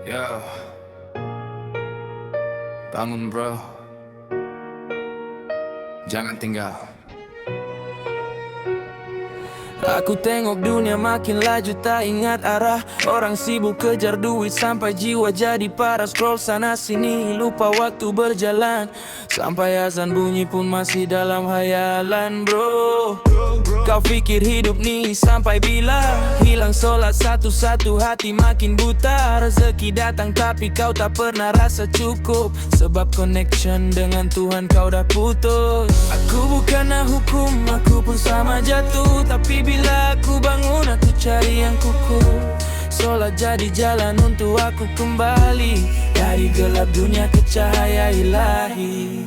Yo, bangun bro, jangan tinggal. Aku tengok dunia makin laju tak ingat arah. Orang sibuk kejar duit sampai jiwa jadi parah. Scroll sana sini lupa waktu berjalan. Sampai azan bunyi pun masih dalam hayalan bro. Kau pikir hidup nih sampai bila? Hilang sholat satu-satu hati makin buta. Rezeki datang tapi kau tak pernah rasa cukup. Sebab connection dengan Tuhan kau dah putus. Aku bukanlah hukum, aku pun sama jatuh. Tapi bila aku bangun aku cari yang kukuh. Sholat jadi jalan untuk aku kembali dari gelap dunia ke cahaya ilahi.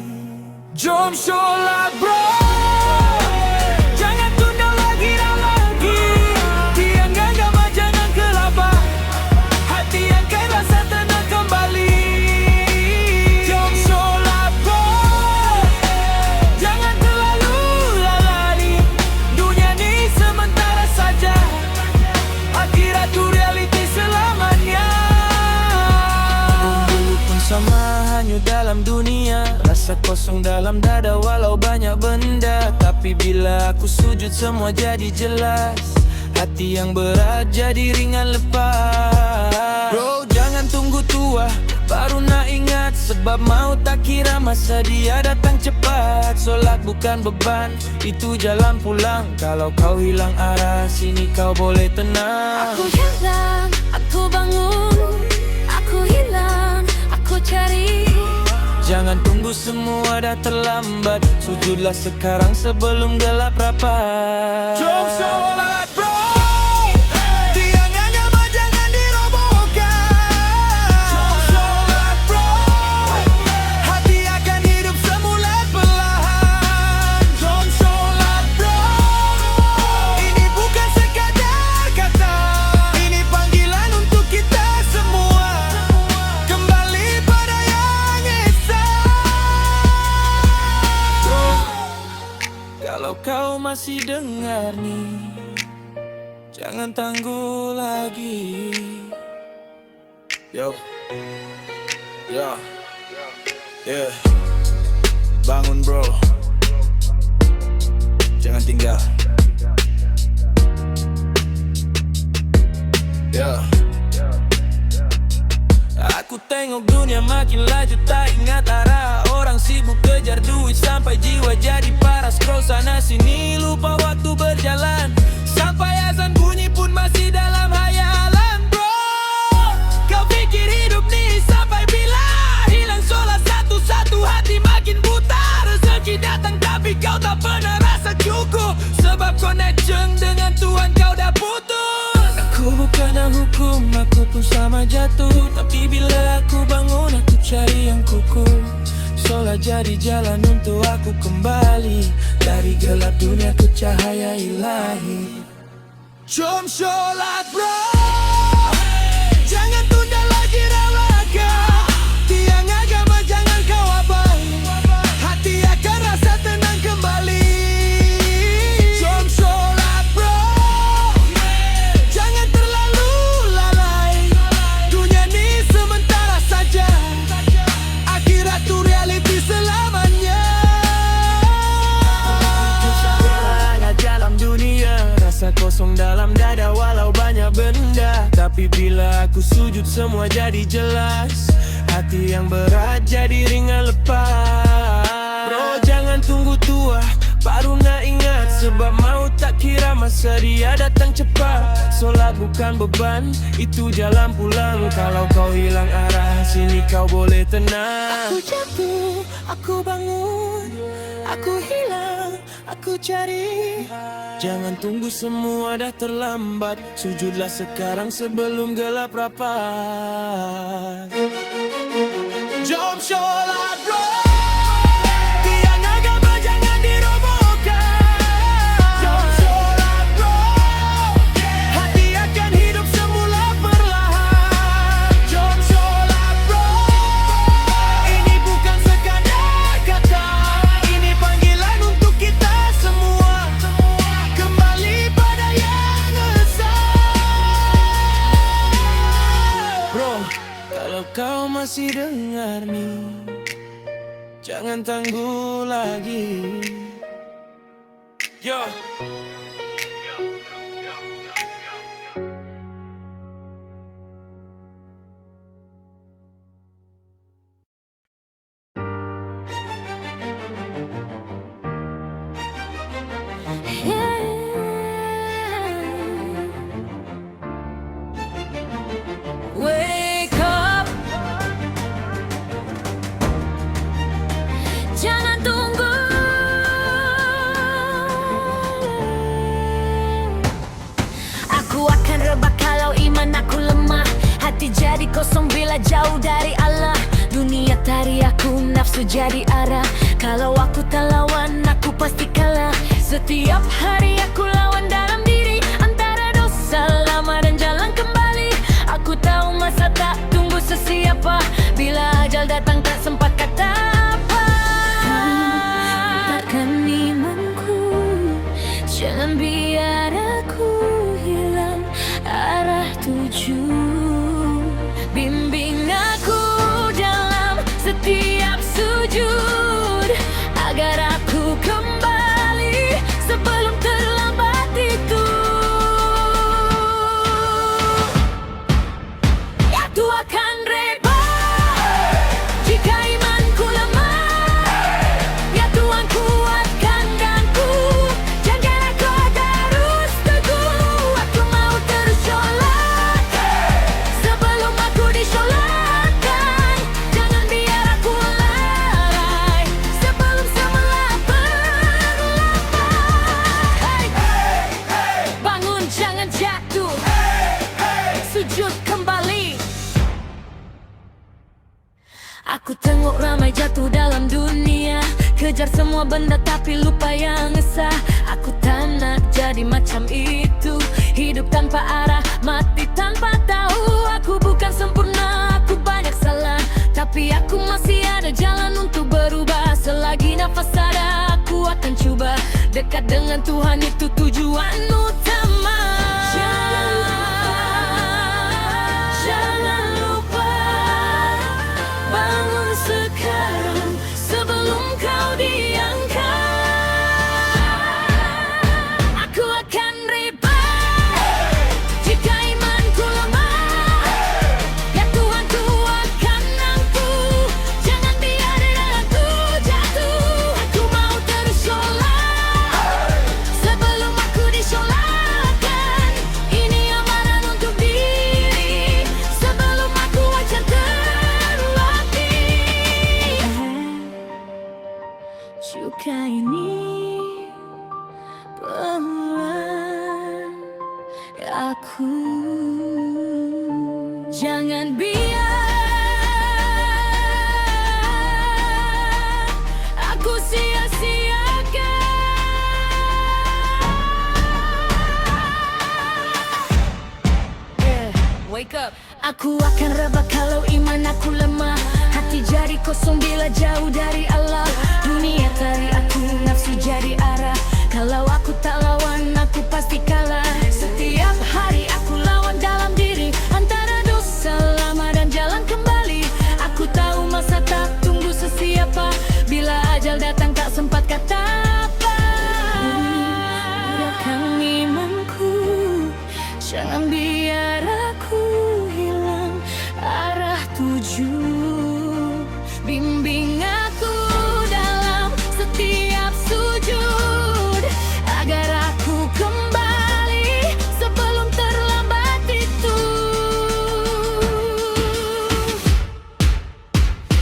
Jom sholat bro, jangan tunda lagi dan lagi. Tiang agama jangan kelabah, hati yang kaya rasa tenang kembali. Jom sholat bro, jangan terlalu lalai. Dunia ni sementara saja, akhirat tu realiti selamanya. Dulu pun sama hanyut dalam dunia, rasa kosong dalam dada walau banyak benda. Tapi bila aku sujud semua jadi jelas, hati yang berat jadi ringan lepas. Bro jangan tunggu tua baru nak ingat, sebab mau tak kira masa dia datang cepat. Solat bukan beban, itu jalan pulang. Kalau kau hilang arah, sini kau boleh tenang. Aku hilang, aku bangun. Aku hilang, aku cari. Jangan tunggu semua dah terlambat. Sujudlah sekarang sebelum gelap rapat. Jom sholat bro, tiang agama jangan dirobohkan. Jom sholat bro, hati akan hidup semula perlahan. Jom sholat bro, ini bukan sekadar kata, ini panggilan untuk kita semua kembali pada yang esa. Bro, kalau kau masih dengar nih, jangan tangguh lagi. Yo, yo, yeah, bangun bro, jangan tinggal. Yo. Aku tengok dunia makin laju tak ingat arah. Orang sibuk kejar duit sampai jiwa jadi parah. Scroll sana sini lupa waktu berjalan. Sampai azan bunyi pun masih dalam hayalan bro. Kau pikir hidup nih sampai bila? Hilang sholat satu-satu hati makin buta. Rezeki datang tapi kau tak pernah rasa cukup. Sebab connection dengan Tuhan kau dah putus. Aku bukanlah hukum, aku pun sama jatuh. Tapi bila aku bangun aku cari yang kukuh. Sholat jadi jalan untuk aku kembali dari gelap dunia ke cahaya ilahi. Jom sholat bro, jangan tunda lagi relakan. Tiang agama jangan kau abai, hati akan rasa tenang kembali. Jom sholat bro, jangan terlalu lalai. Dunia ni sementara saja, akhirat tu realiti selamanya. Ada dalam dunia, rasa kosong dalam dada walau banyak benda. Tapi bila aku sujud semua jadi jelas, hati yang berat jadi ringan lepas. Bro jangan tunggu tua baru nak ingat, sebab mau tak kira masa dia datang cepat. Solat bukan beban, itu jalan pulang. Kalau kau hilang arah, sini kau boleh tenang. Aku jatuh, aku bangun. Aku hilang, aku cari. Jangan tunggu semua dah terlambat. Sujudlah sekarang sebelum gelap rapat. Jom sholat bro, tiang agama jangan dirobohkan. Jom sholat bro, hati akan hidup semula perlahan. Jom sholat bro, ini bukan sekadar kata, ini panggilan untuk kita semua kembali pada yang esa. Bro, kau masih dengar nih, jangan tangguh lagi. Yo. Wake up, jangan tunggu. Aku akan rebah kalau iman aku lemah. Hati jadi kosong bila jauh dari Allah. Dunia tari aku, nafsu jadi arah. Kalau aku tak lawan, aku pasti kalah. Setiap hari aku lawan dalam diri, antara dosa lama dan jalan kembali. Aku tahu masa tak tunggu sesiapa, bila ajal datang tak sempat kata apa. Takkan imanku, jangan biar aku hilang arah tuju. Bimbing aku dalam setiap sujud, agar aku kembali sebelum terlambat itu. Aku akan reba jika imanku lemah. Ya Tuhan kuatkan danku, jangan aku terus teguh. Aku mau terus sholat sebelum aku disolatkan. Jangan biar aku lalai sebelum semula berlambat. Bangun jangan jatuh, sujud kembali. Aku tengok ramai jatuh dalam dunia, kejar semua benda tapi lupa yang esa. Aku tak nak jadi macam itu, hidup tanpa arah, mati tanpa tahu. Aku bukan sempurna, aku banyak salah, tapi aku masih ada jalan untuk berubah. Selagi nafas ada, aku akan coba. Dekat dengan Tuhan itu tujuan utama. Jangan lupa, bangun sekarang sebelum kau diangkat. Aku akan reba jika imanku lemah. Ya Tuhan kuatkan aku, jangan biar aku jatuh. Aku mau terus sholat sebelum aku disolatkan. Ini amaran untuk diri sebelum aku wajar terlatih. Juga ini pelan aku, jangan biar aku sia-siakan. Wake up. Aku akan rebah kalau iman aku lemah. Hati jadi kosong bila jauh dari Allah. Dunia tari aku, nafsu jadi arah. Kalau aku tak lawan, aku pasti kalah. Setiap hari aku lawan dalam diri, antara dosa lama dan jalan kembali. Aku tahu masa tak tunggu sesiapa, bila ajal datang tak sempat kata apa. Biarkan imanku, jangan biar aku hilang arah tuju. Bimbing aku dalam setiap sujud, agar aku kembali sebelum terlambat itu.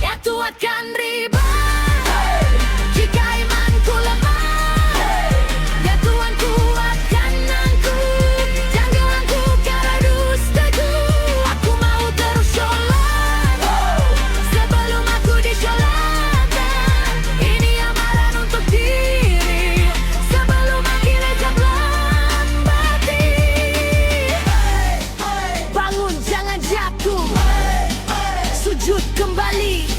Ya Tuhan akan riba jika imanku lemah. Ya Tuhan kuatkan aku, jangan aku terus teguh. Aku mau terus sholat sebelum aku disolatkan. Ini amaran untuk diri sebelum akhirnya jam lambati. Bangun jangan jatuh, sujud kembali.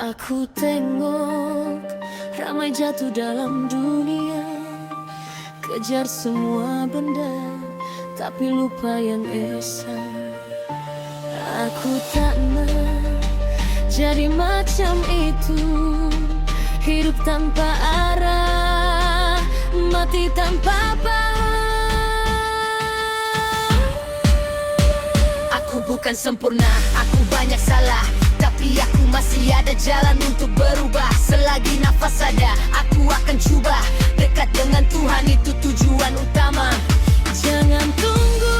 Aku tengok ramai jatuh dalam dunia, kejar semua benda tapi lupa yang esa. Aku tak mau jadi macam itu. Hidup tanpa arah, mati tanpa paham. Aku bukan sempurna, aku banyak salah, tapi aku masih ada jalan untuk berubah. Selagi nafas ada, aku akan coba. Dekat dengan Tuhan itu tujuan utama. Jangan tunggu,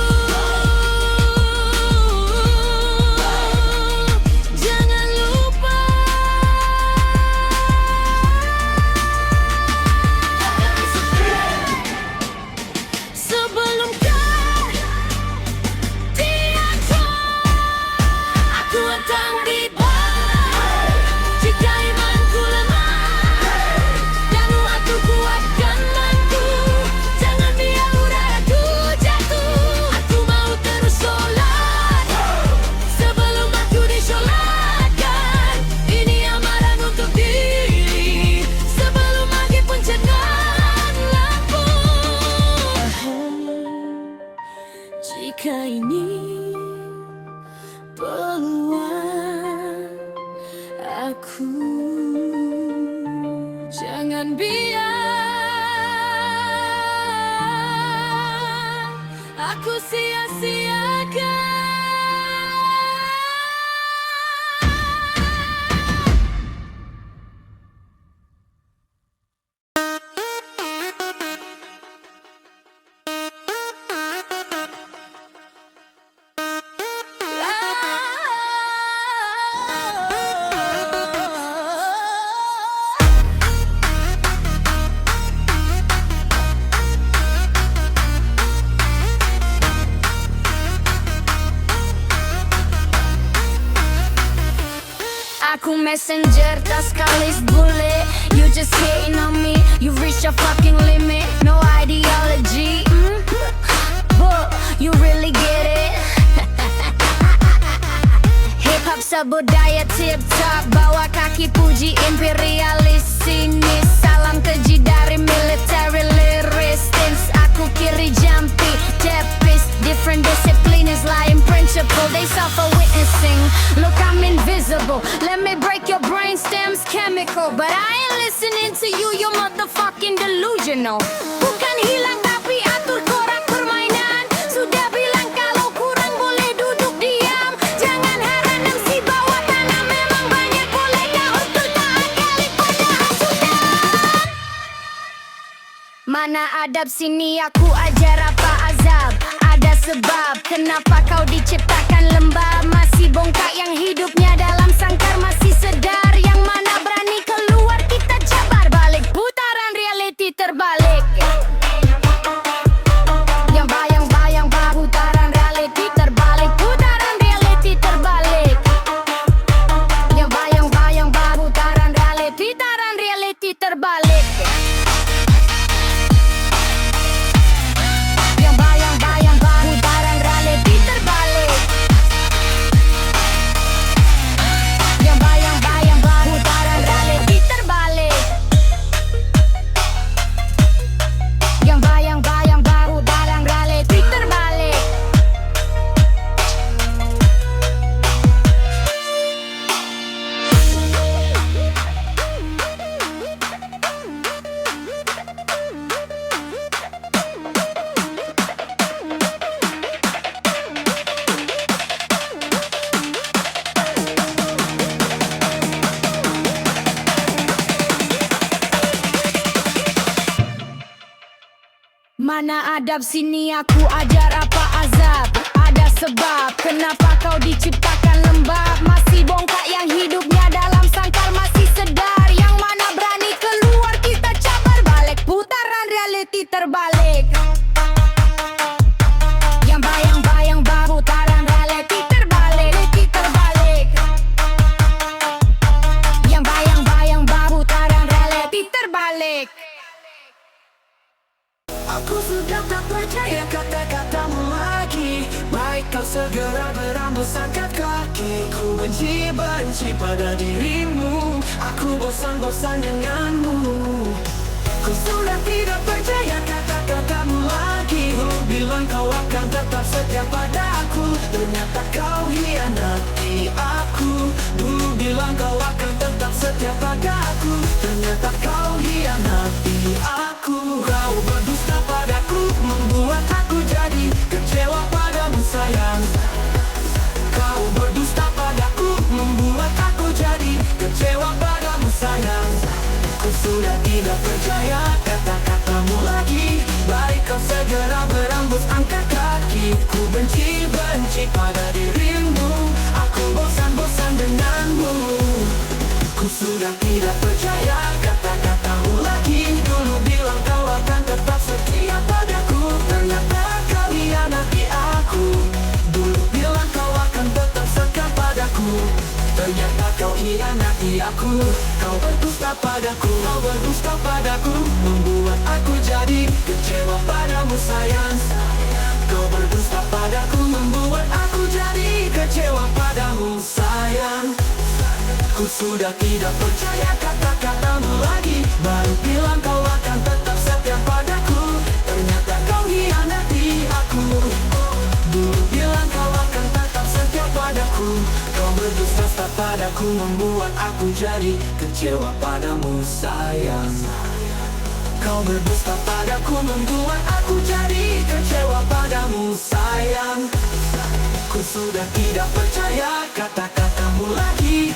jangan lupa. Sebelum kau tiada, aku akan dibawa. Jika imanku lemah dan waktu kuatkan manku, jangan biar udaraku jatuh. Aku mau terus sholat sebelum aku disolatkan. Ini amaran untuk diri sebelum maghrib pencengang lampu. Jika ini peluang aku, jangan biar aku sia-siakan. Aku messenger, tak sekalis bule. You just hating on me, you reach your fucking limit. No ideology, but you really get it. Hip hop sebudaya tip top, bawa kaki puji imperialis sinis. Salam keji dari military resistance. Aku kiri jampi, depis, different disciplines, lying principle. They suffer witnessing. Look, I'm invisible. Let me break your brain stems chemical, but I ain't listening to you. You motherfucking delusional. Bukan hilang tapi atur korak permainan. Sudah bilang kalau kurang boleh duduk diam. Jangan harap MC bawah tanah memang banyak. Boleh kau untuk taat kali pada hasutan. Mana adab sini aku ajar apa azab. Ada sebab kenapa kau diciptakan lembab. Masih bongkak yang hidupnya dalam sangkar. Masih sedar yang mana berani keluar kita jabar balik. Putaran reality terbalik. Yang bayang-bayang putaran reality terbalik. Putaran reality terbalik. Yang bayang-bayang putaran reality terbalik. Yang bayang-bayang putaran reality terbalik. Yang bayang-bayang putaran reality terbalik. Yang bayang-bayang putaran reality terbalik. Mana adab sini aku ajar apa azab. Ada sebab kenapa kau diciptakan lembab. Masih bongkak yang hidupnya dalam sangkar. Masih sedar yang mana berani keluar kita cabar balik. Putaran reality terbalik. Yang bayang-bayang putaran reality terbalik. Yang bayang-bayang putaran reality terbalik. Aku sudah tak percaya kata-katamu lagi. Baik kau segera berambus angkat kaki. Ku benci pada dirimu. Aku bosan denganmu. Ku sudah tidak percaya kata-katamu lagi. Ku bilang kau akan tetap setia pada aku. Ternyata kau hianati aku. Dulu bilang kau akan tetap setia padaku. Ternyata kau hianati aku. Kau berdusta padaku, membuat aku jadi kecewa padamu sayang. Kau berdusta padaku, membuat aku jadi kecewa padamu sayang. Ku sudah tidak percaya kata-katamu lagi. Baik kau segera berambus angkat kaki. Ku benci pada dirimu. Aku bosan denganmu. Ku sudah tidak percaya kata-katamu lagi. Dulu bilang kau akan tetap setia padaku. Ternyata kau hianati aku. Dulu bilang kau akan tetap setia padaku. Ternyata kau hianati aku. Kau berdusta padaku. Kau berdusta padaku, membuat aku jadi kecewa padamu sayang. Kau berdusta padaku, membuat aku jadi kecewa padamu sayang. Ku sudah tidak percaya kata-katamu lagi. Baru bilang kau akan tetap setia padaku. Ternyata kau hianati aku. Dulu bilang kau akan tetap setia padaku. Kau berdusta padaku, membuat aku jadi kecewa padamu sayang. Kau berdusta padaku, membuat aku jadi kecewa padamu sayang. Ku sudah tidak percaya kata-katamu lagi.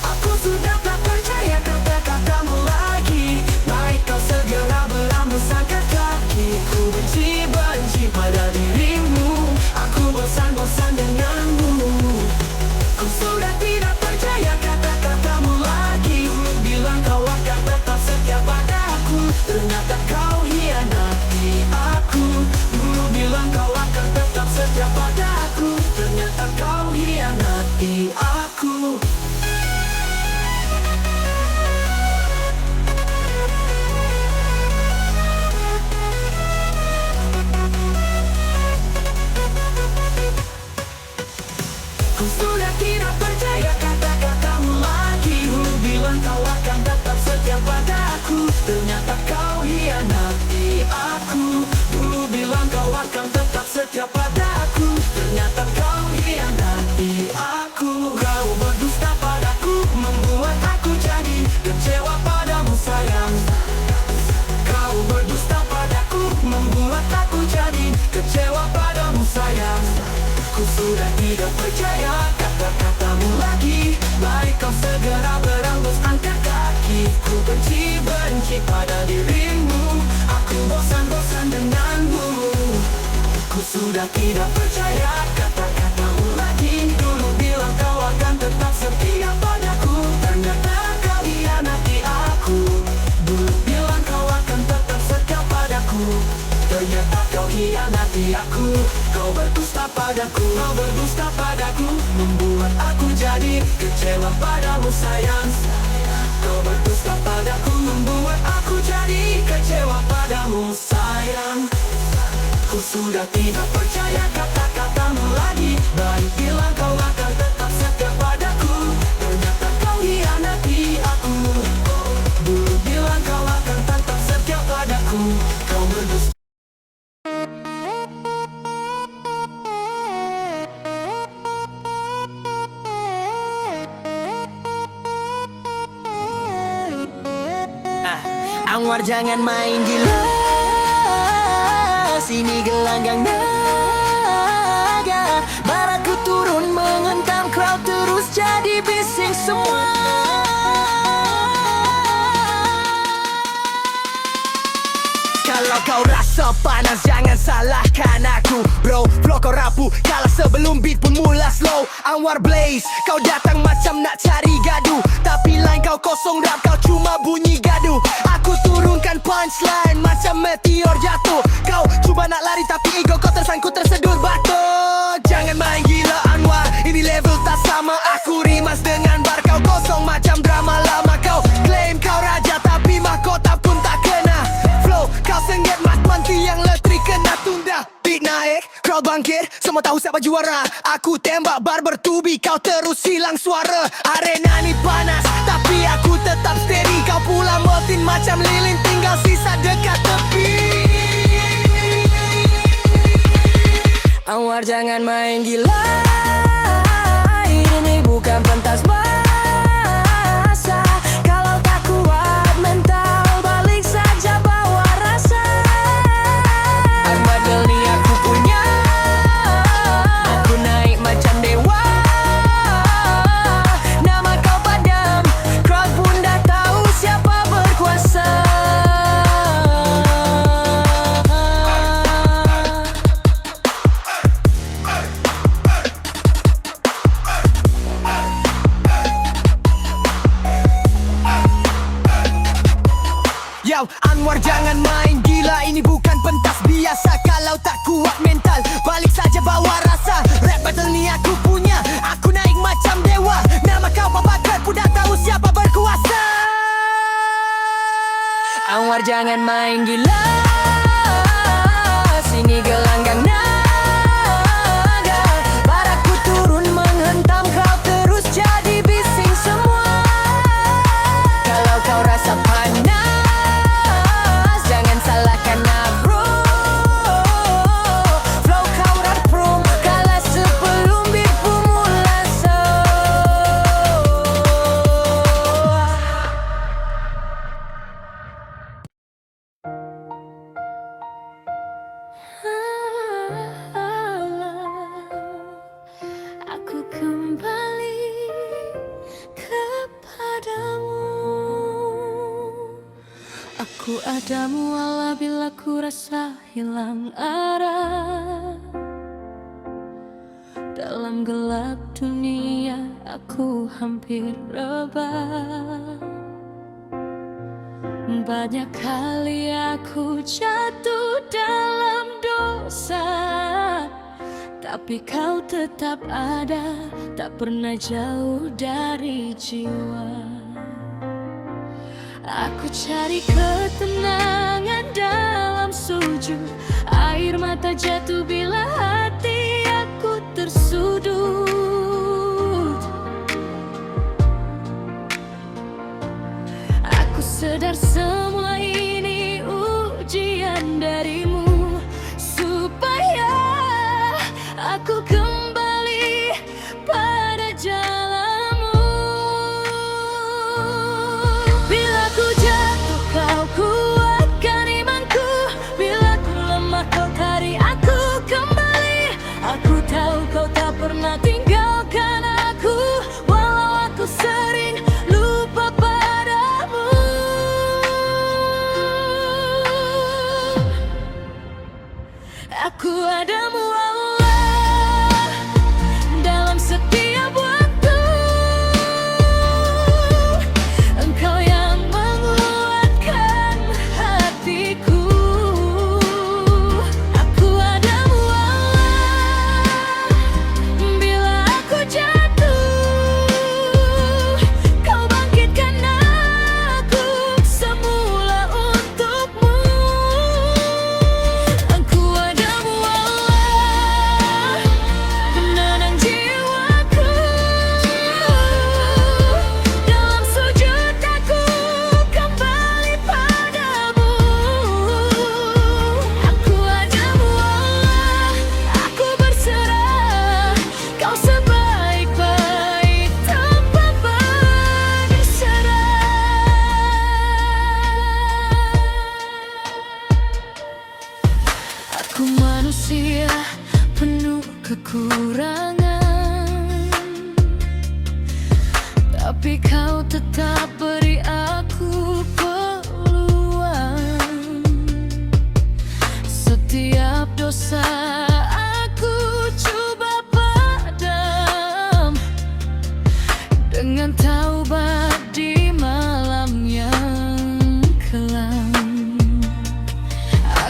Aku sudah tak percaya kata-katamu lagi. Baik kau segera berambus angkat kaki. Ku benci pada dirimu. Aku bosan denganmu. Ku sudah tidak percaya kata-katamu lagi. Bilang kau akan tetap setia padaku. Ternyata kau hianati aku. Dulu bilang kau akan tetap setia padaku. Ternyata kau hianati aku. Ku sudah tidak percaya kata-katamu lagi. Dulu bilang kau akan tetap setia padaku. Ternyata kau hianati aku. Dulu bilang kau akan tetap setia padaku. Ternyata kau hianati aku. Kau berdusta padaku, membuat aku jadi kecewa padamu sayang. Kau berdusta padaku, membuat aku jadi kecewa padamu sayang. Ku sudah tidak percaya kata-katamu lagi. Baik kau segera berambus angkat kaki. Ku benci pada dirimu. Aku bosan denganmu. Ku sudah tidak percaya kata-katamu lagi. Dulu bilang kau akan tetap setia padaku. Ternyata kau hianati aku. Dulu bilang kau akan tetap setia padaku. Ternyata kau hianati aku. Kau berdusta padaku. Kau berdusta padaku, membuat aku jadi kecewa padamu sayang. Kau berdusta padaku, membuat aku jadi kecewa padamu sayang. Ku sudah tidak percaya kata-katamu lagi. Baik bilang kau akan tetap setia padaku. Ternyata kau hianati aku. Dulu bilang kau akan tetap setia padaku. Kau berdusta. Anwar jangan main gila. Sini gelanggang naga. Baratku turun menghentam crowd terus jadi bising semua. Kalau kau rasa panas jangan salahkan aku. Bro, flow kau rapuh kalah sebelum beat pun mula slow. Anwar Blaze, kau datang macam nak cari gaduh. Tapi line kau kosong, rap kau cuma bunyi gaduh. Aku turunkan punchline macam meteor jatuh. Kau cuba nak lari tapi ego kau tersangkut tersedur batu. Jangan main gila Anwar, ini level tak sama. Aku rimas dengan bar, kau kosong macam drama lama. Kau claim kau raja tapi mahkota pun tak kena. Flow kau sengit mati yang letri kena tunda. Beat naik, crowd bangkit, semua tahu siapa juara. Aku tembak bar bertubi, kau terus hilang suara. Arena ni panas, tapi aku tetap steady. Kau pula motin macam lilin, tinggal sisa dekat tepi. Anwar jangan main gila, ini bukan pentas masa. Kalau tak kuat mental, balik saja bawa rasa. Anwar jeli aku punya, aku naik macam dewa. Nama kau padam, crowd pun dah tahu siapa berkuasa. Yo, Anwar jangan main gila, ini bukan pentas biasa. Kalau tak kuat mental, balik saja bawa rasa. Rap battle ni aku punya, aku naik macam dewa. Nama kau babakat, pun dah tahu siapa berkuasa. Anwar jangan main gila, sini gelanggang naga. Baraku turun menghentam kau, terus jadi bising semua. Kalau kau rasa panas, jangan salahkan bro. Flow kau raprum, kalah sebelum beatku mula Aku kembali kepadamu. Aku adamu walau bila ku rasa hilang arah. Dalam gelap dunia aku hampir rebah. Banyak kali aku jatuh dalam dosa, tapi kau tetap ada, tak pernah jauh dari jiwa. Aku cari ketenangan dalam sujud, air mata jatuh bila hati aku tersudut. Aku sadar semua ini ujian darimu, supaya aku kembali pada jalanmu. Bila ku jatuh kau kuatkan imanku, bila ku lemah kau tarik aku kembali. Aku tahu kau tak pernah tinggalkan aku, walau aku sering lupa padamu. Aku adamu Allah dalam setiap waktu. Engkau yang menguatkan hatiku. Aku adamu Allah bila aku jatuh, kau bangkitkan aku semula untukmu. Aku adamu Allah, penenang jiwaku. Dalam sujud aku kembali padamu. Aku adamu Allah, aku berserah. Kau sebaik-baik tempat berserah. Aku manusia penuh kekurangan, tapi kau tetap beri aku peluang. Setiap dosa aku coba padam dengan taubat di malam yang kelam.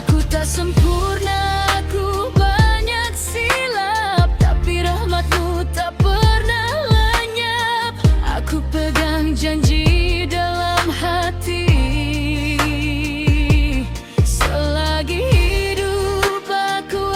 Aku tak sempurna, aku banyak silap, tapi rahmatmu tak pernah lenyap. Aku pegang janji dalam hati, selagi hidup aku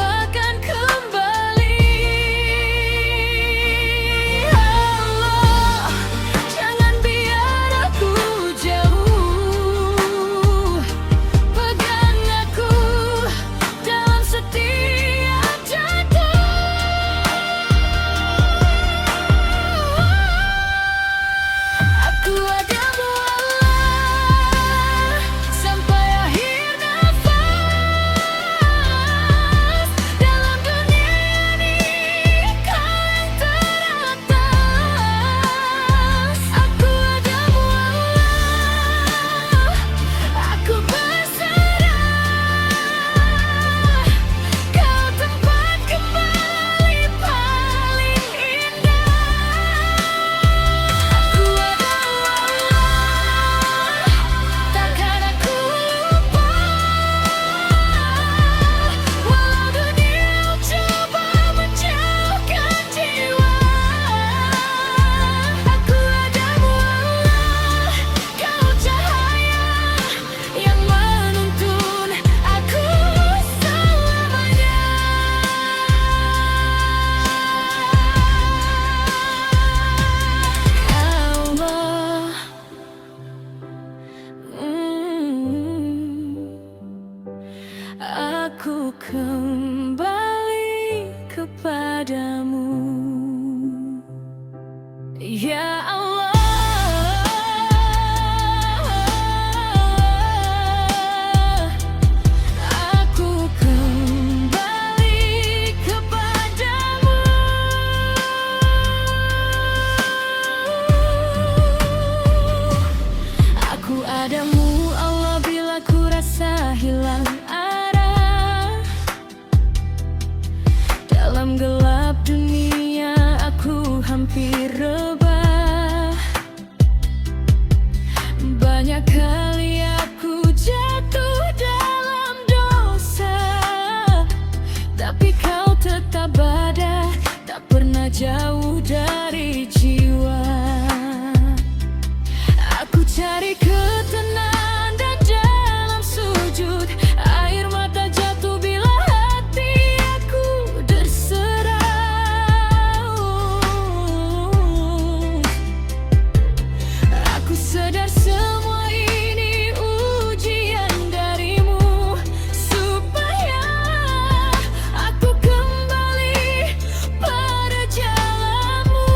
Dalam gelap dunia aku hampir rebah. Banyak kali aku jatuh dalam dosa, tapi kau tetap ada, tak pernah jauh dari jiwa. Aku cari ketenangan dan dalam sujud air mata jatuh bila hati aku terserah. Aku sadar semua ini ujian darimu, supaya aku kembali pada jalanmu.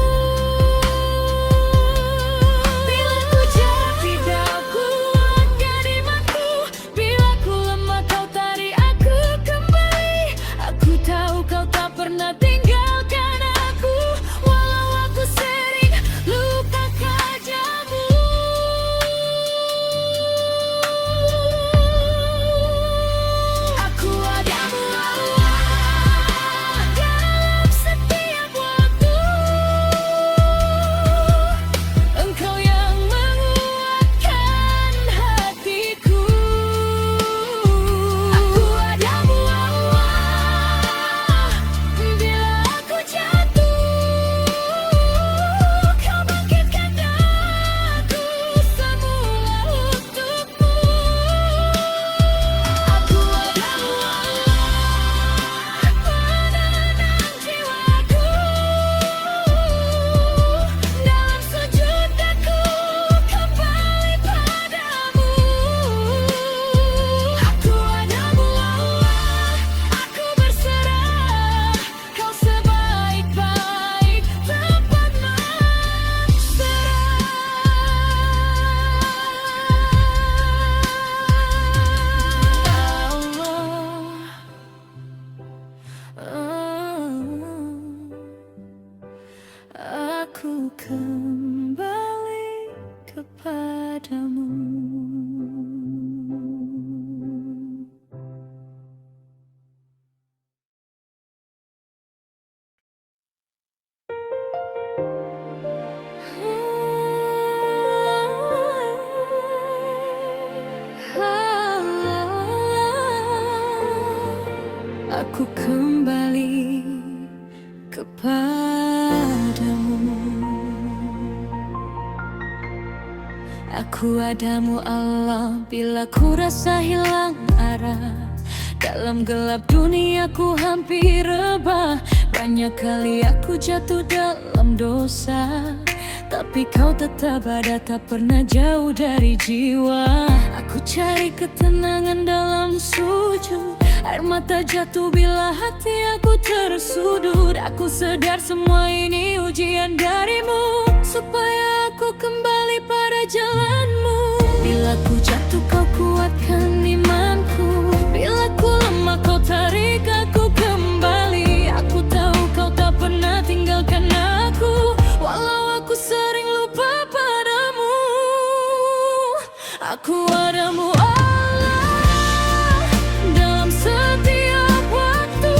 Bila ku jatuh kau kuatkan imanku, bila ku lemah kau tarik aku kembali. Aku tahu kau tak pernah tinggalkan aku, walau aku sering lupa kajamu. Aku adamu Allah dalam setiap waktu. Engkau yang menguatkan hatiku. Aku adamu Allah bila aku jatuh, kau bangkitkan aku semula untukmu. Aku adamu Allah penenang jiwaku. Dalam sujud aku kembali padamu. Aku adamu Allah, aku berserah. Kau sebaik-baik tempat Allah. Aku kembali kepadamu. Aku kembali kepadamu. Aku adamu Allah bila ku rasa hilang arah. Dalam gelap dunia ku hampir rebah. Banyak kali aku jatuh dalam dosa, tapi kau tetap ada, tak pernah jauh dari jiwa. Aku cari ketenangan dalam sujud, air mata jatuh bila hati aku tersudut. Aku sadar semua ini ujian darimu, supaya aku kembali pada jalanmu. Bila ku jatuh kau kuatkan imanku, bila ku lemah kau tarik aku kembali. Aku tahu kau tak pernah tinggalkan aku, walau aku sering lupa padamu. Aku adamu Allah dalam setiap waktu.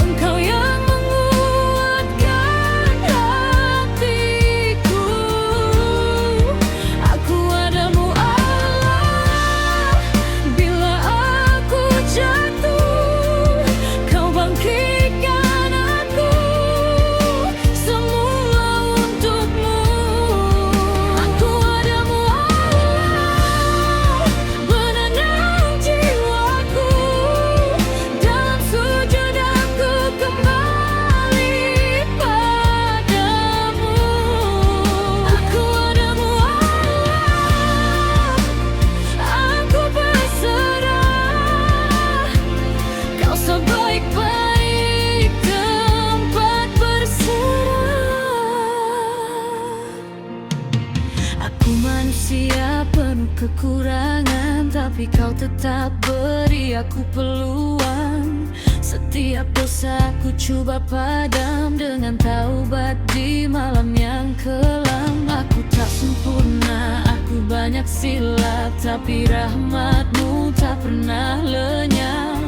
Engkau yang menguatkan hatiku. Aku adamu Allah bila aku jatuh, kau bangkitkan aku semula untukmu. Aku adamu Allah penenang jiwaku. Dalam sujud aku kembali padamu. Aku adamu Allah, aku berserah. Kau sebaik-baik tempat berserah. Aku manusia penuh kekurangan, tapi kau tetap beri aku peluang. Setiap dosa ku coba padam dengan taubat di malam yang kelam. Aku tak sempurna, aku banyak silap, tapi rahmatmu tak pernah lenyap.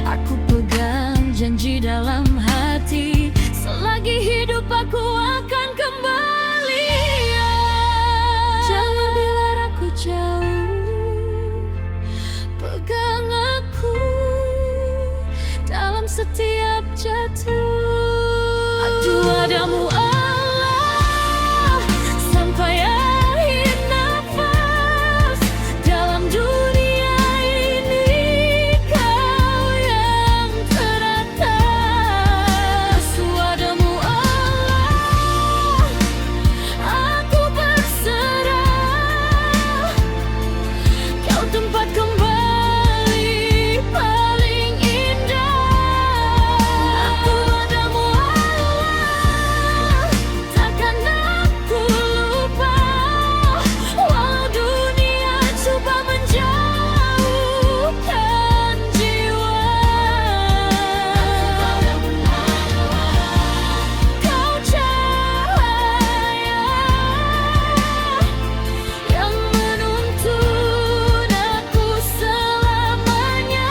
Aku pegang janji dalam hati, selagi hidup aku akan kembali. Jangan biar aku jauh, pegang aku dalam setiap jatuh. Aduh padamu Allah, sampai akhir nafas dalam dunia ini, kau yang teratas. Padamu Allah, aku berserah, kau tempat kembali paling indah. Aku padamu Allah, takkan aku lupa, walau dunia coba menjauhkan jiwa. Kau cahaya yang menuntun aku selamanya.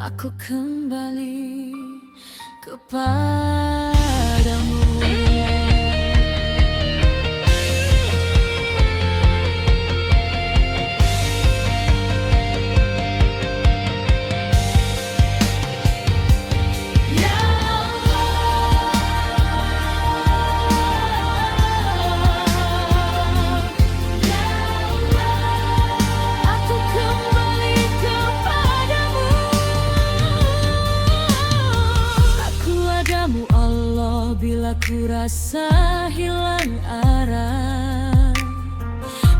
Aku kembali kepadamu. Ya Allah, ya Allah, aku kembali kepadamu. Aku padamu Allah, bila ku rasa hilang arah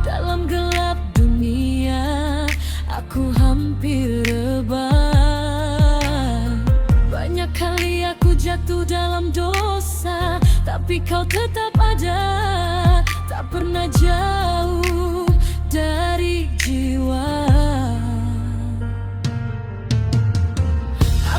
dalam gelap dunia, aku hampir rebah. Banyak kali aku jatuh dalam dosa, tapi kau tetap ada, tak pernah jauh dari jiwa.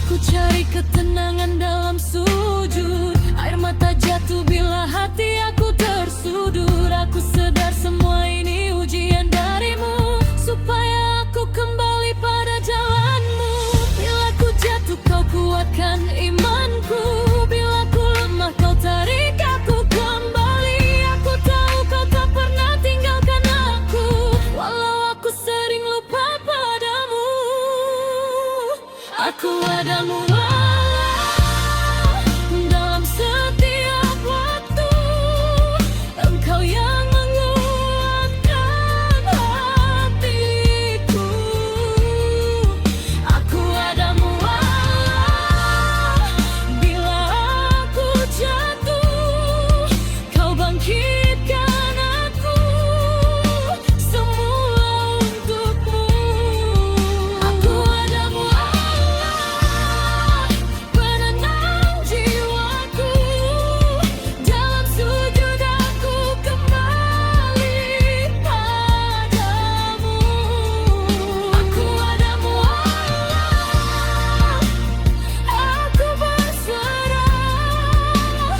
Aku cari ketenangan dalam sujud, air mata jatuh bila hati aku tersudut. Aku sedar semua ini ujian darimu, supaya aku kembali pada jalanmu. Bila ku jatuh kau kuatkan imanku, bila ku lemah kau tarik aku kembali. Aku tahu kau tak pernah tinggalkan aku, walau aku sering lupa padamu. Aku padamu Allah, dalam setiap waktu, Engkau yang menguatkan hatiku. Aku padamu Allah, bila aku jatuh, kau bangkitkan aku semula untukmu. Aku padamu Allah, penenang jiwaku, dalam sujud aku kembali padamu. Aku padamu Allah, aku berserah,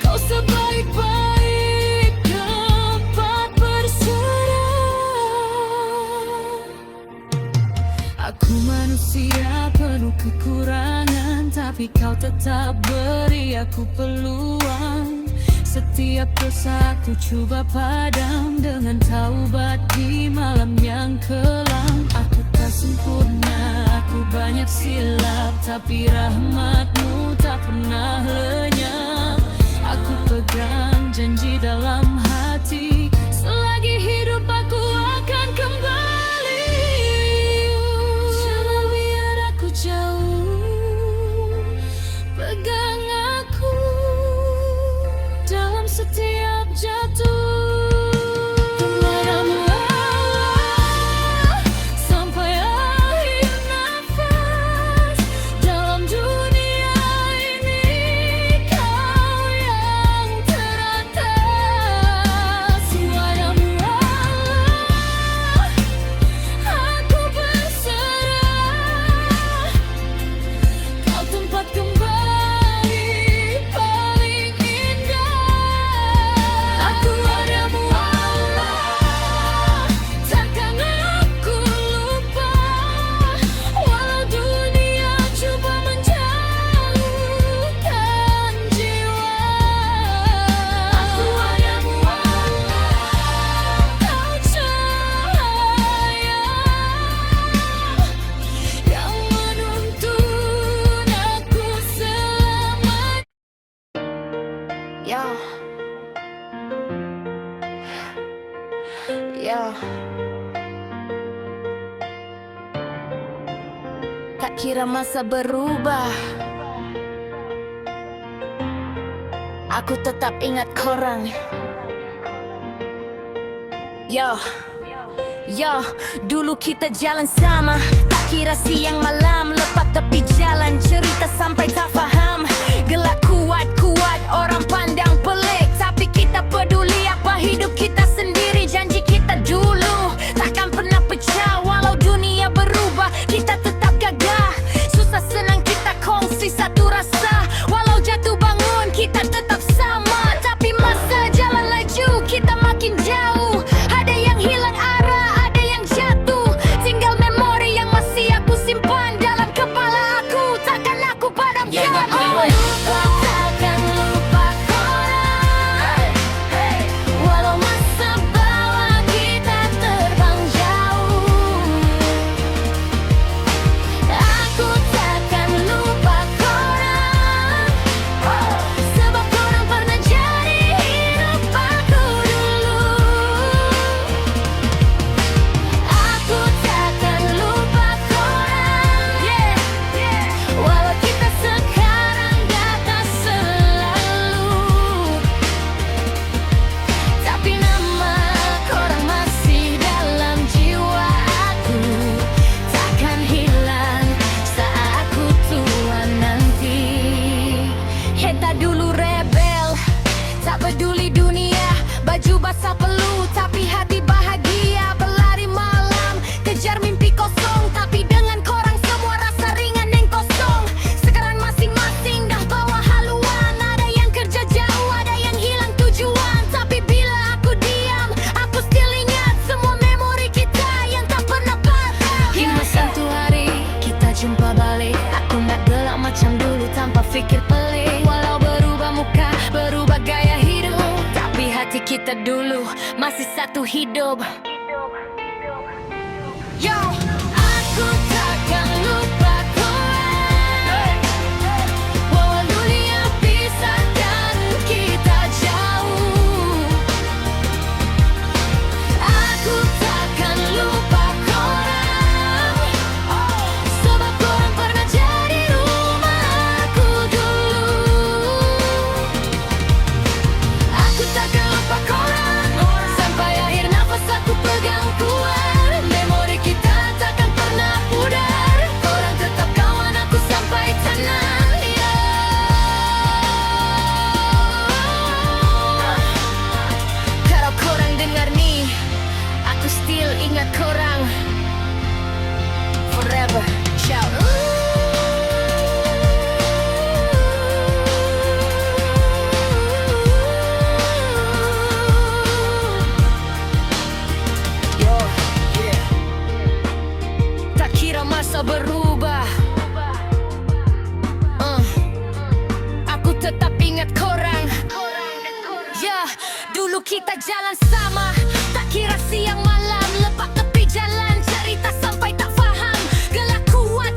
kau sebaik-baik tempat berserah. Aku manusia penuh kekurangan, tapi kau tetap beri aku peluang. Setiap dosa aku coba padam dengan taubat di malam yang kelam. Aku tak sempurna, aku banyak silap, tapi rahmatmu tak pernah lenyap. Aku pegang janji dalam hati, selagi hidup aku akan kembali. Jangan biar aku jauh, pegang aku dalam setiap jatuh. Padamu Allah, sampai akhir nafas dalam dunia kira masa berubah, aku tetap ingat korang. Yo, dulu kita jalan sama, tak kira siang malam, lepas tepi jalan, cerita sampai tak faham. Gelak kuat, orang pandang pelik, tapi kita peduli apa hidup kita sendiri. Janji kita dulu takkan pernah pecah, walau dunia berubah, kita tetap gagah. Susah senang kita kongsi satu rasa, walau jatuh bangun kita tetap sama. Tapi masa jalan laju, kita makin jauh. Ada yang hilang arah, ada yang jatuh, tinggal memori yang masih aku simpan dalam kepala aku. Takkan aku padamkan. Takkan lupa korang, walau masa bawa kita terbang jauh. Aku takkan lupa korang, sebab korang pernah jadi hidup aku dulu. Aku takkan lupa korang, walau kita sekarang gak tak selalu, tapi nama korang masih dalam jiwa aku. Takkan hilang saat aku tua nanti. Heta dulu rebel, tak peduli dunia, baju basah peluh, tapi hati bahagia. Berlari malam, kejar mimpi kosong, tapi dengan korang semua rasa ringan yang kosong. Sekarang masing-masing dah bawa haluan, ada yang kerja jauh, ada yang hilang tujuan. Tapi bila aku diam, aku still ingat semua memori kita yang tak pernah patah. Hingga satu hari kita jumpa balik, aku nak gelak macam dulu tanpa fikir pelik. Walau berubah muka, berubah gaya hidup, tapi hati kita dulu masih satu hidup. Yo, aku takkan lupa korang, walau dunia pisahkan kita jauh. Aku takkan lupa korang, sebab korang pernah jadi rumahku dulu. Aku takkan lupa korang, sampai akhir nafas aku pegang kuat. Memori kita takkan pernah pudar, korang tetap kawan aku sampai tanah liat. Kalau korang dengar nih, aku still ingat korang forever. Shout. Yo, tak kira masa berubah, aku tetap ingat korang. Ya, dulu kita jalan sama, tak kira siang malam, lepas tepi jalan, cerita sampai tak faham. Gelak kuat,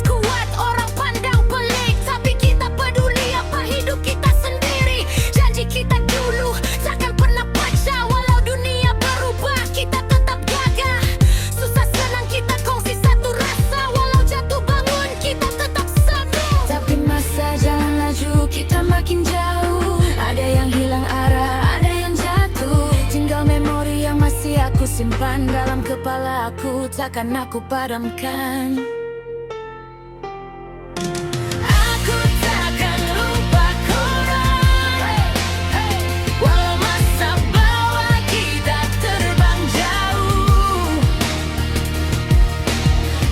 orang pandang pelik, tapi kita peduli apa hidup kita sendiri. Janji kita dulu takkan pernah pecah, walau dunia berubah, kita tetap gagah. Susah senang kita kongsi satu rasa, walau jatuh bangun kita tetap satu. Tapi masa jalan laju, kita makin jauh. Ada yang hilang arah, ada yang jatuh, tinggal memori yang masih aku simpan dalam kepala aku. Takkan aku padamkan. Aku takkan lupa korang, walau masa bawa kita terbang jauh.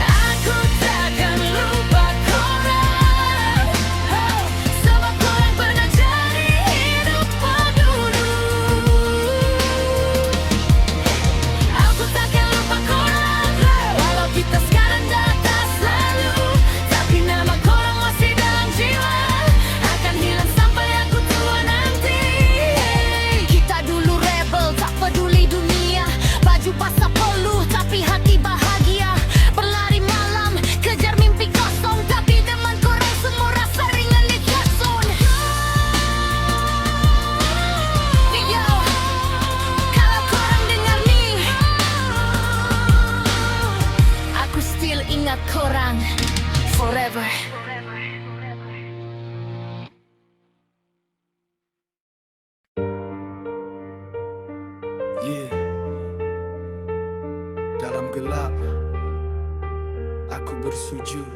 Aku takkan lupa korang, sebab korang pernah jadi hidupku dulu. Aku takkan lupa korang, walau kita sekarang dah tak gelap, aku bersujud.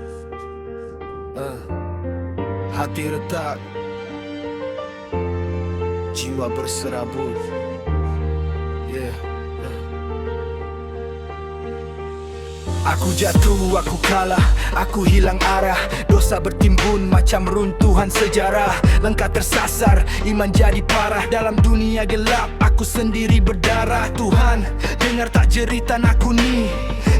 Hati retak, jiwa berserabut. Aku jatuh, aku kalah, aku hilang arah. Dosa bertimbun macam runtuhan sejarah. Langkah tersasar, iman jadi parah. Dalam dunia gelap, aku sendiri berdarah. Tuhan, dengar tak jeritan aku ni.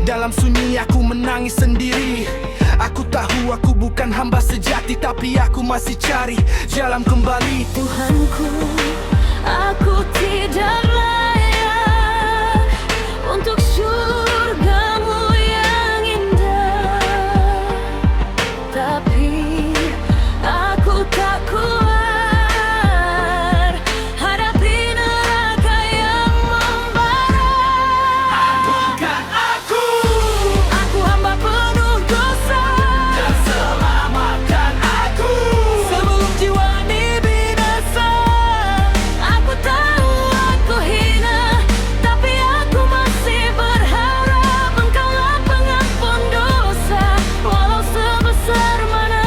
Dalam sunyi aku menangis sendiri. Aku tahu aku bukan hamba sejati, tapi aku masih cari jalan kembali. Tuhanku, aku tidak layak untuk surgamu yang indah, tapi aku tak kuat hadapi neraka yang membara. Ampunkan aku hamba penuh dosa, dan selamatkan aku. sebelum jiwa ini binasa. Aku tahu aku hina, tapi aku masih berharap Engkaulah pengampun dosa, walau sebesar mana.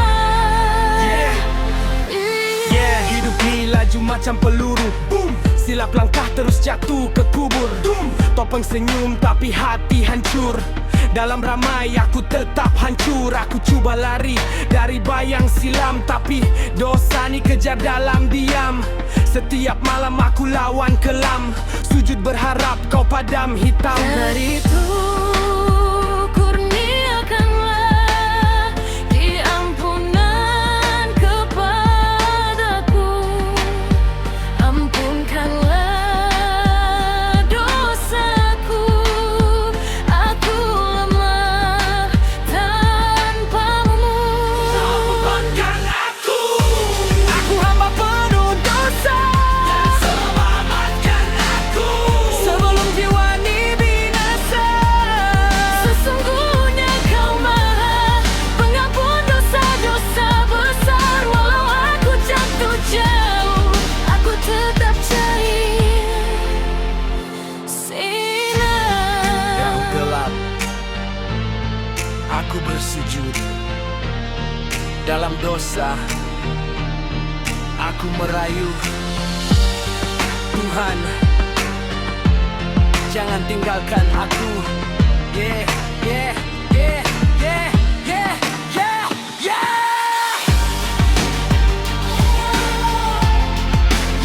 Hidup ni laju macam peluru, boom. Silap langkah terus jatuh ke kubur, boom. Topeng senyum tapi hati hancur. Dalam ramai aku tetap hancur. Aku cuba lari dari bayang silam, tapi dosa ni kejar dalam diam. Setiap malam aku lawan kelam, sujud berharap kau padam hitam. Dari itu kurniakanlah diampunan kepadaku, ampunkanlah dosaku. Aku lemah tanpamu. Ampunkan aku Hamba penuh dosa, selamatkan aku. sebelum jiwa ini binasa. Sesungguhnya Kau Maha Pengampun dosa-dosa besar. Walau aku jatuh jauh, aku tetap cari sinar. Yang gelap, aku bersujud. Dalam dosa, aku merayu. Tuhan, jangan tinggalkan aku. Yeah, yeah, yeah, yeah, yeah, yeah, yeah.